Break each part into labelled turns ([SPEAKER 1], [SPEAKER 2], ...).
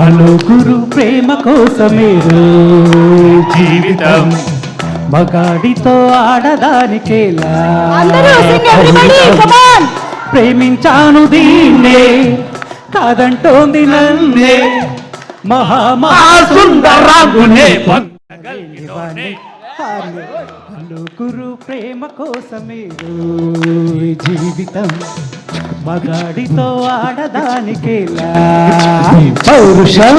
[SPEAKER 1] నలుగురు ప్రేమ కోసమే జీవితం మగాడితో ఆడదానికేలా ప్రేమించాను దీన్నే కాదంటోంది నన్నే మహాసుందరాగునే నలుగురు ప్రేమ కోసమే జీవితం మగాడితో ఆడదానికేలా పౌరుషం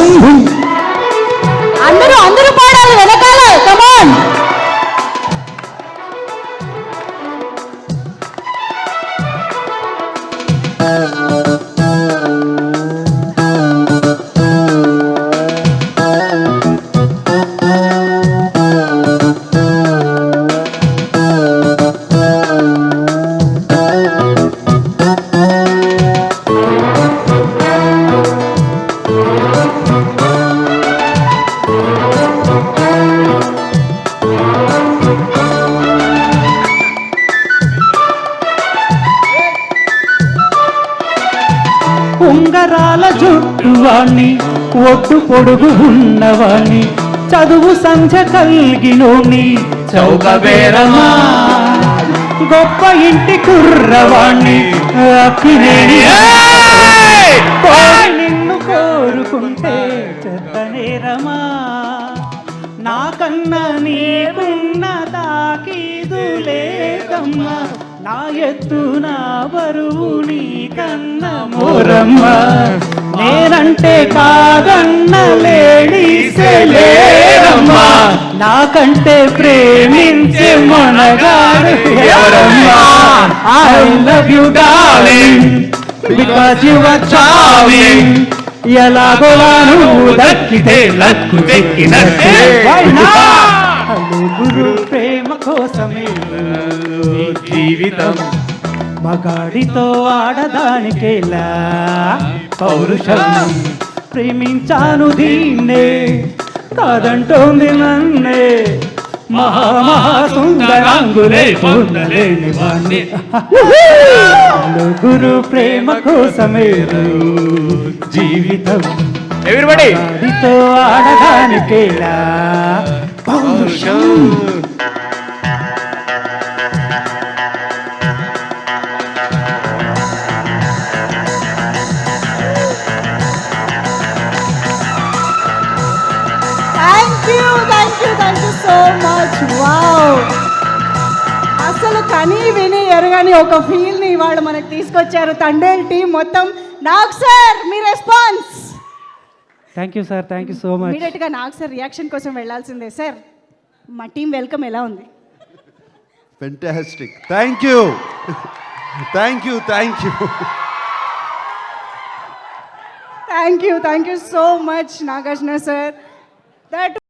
[SPEAKER 2] అందరూ పాడాలి వెనకాల కమాన్.
[SPEAKER 1] ఉంగరాల జుట్టువాణ్ణి ఒట్టు పొడుగు ఉన్నవాణ్ణి చదువు సంధ్య కలిగినోని చౌకబేరమా గొప్ప ఇంటి కుర్రవాణ్ణి అక్కినేని నిన్ను కోరుకుంటే చెత్తనేరమా నాకన్నా నీకున్న తాకీదు లేదమ్మా నా ఎత్తు నా బరువు నీ కన్న మోరమ్మ నేనంటే కాదన్న లేడీసేలేరమ్మా నాకంటే ప్రేమించే మనగాడు ఎవరమ్మా I love you darling because you are charming ఎలాగోలా నువ్వు దక్కితే లక్కు దక్కినట్టే నలుగురు ప్రేమ కోసమే జీవితం మగాడితో ఆడదానికేలా పౌరుషం ప్రేమించాను దీన్నే కాదంటోంది నన్నే మహాసుందరాంగులే పొందలేని వాణ్ణి నలుగురు ప్రేమ కోసమే జీవితం మగాడితో ఆడదానికేలా పౌరుషం.
[SPEAKER 2] Thank you so much. Wow. అసలు కనీ విని ఎరగని ఒక ఫీల్ ని ఇవాళ మనకు తీసుకొచ్చారు తండేల్ టీం మొత్తం. Nag sir me response.
[SPEAKER 1] Thank you sir, thank you so much.
[SPEAKER 2] Immediate గా నాగ్ సార్ రియాక్షన్ కోసం వెళ్ళాల్సిందే. సార్ మా టీం వెల్కమ్ ఎలా ఉంది?
[SPEAKER 3] Fantastic. Thank you thank you thank you
[SPEAKER 2] thank you so much Nagarjuna sir. That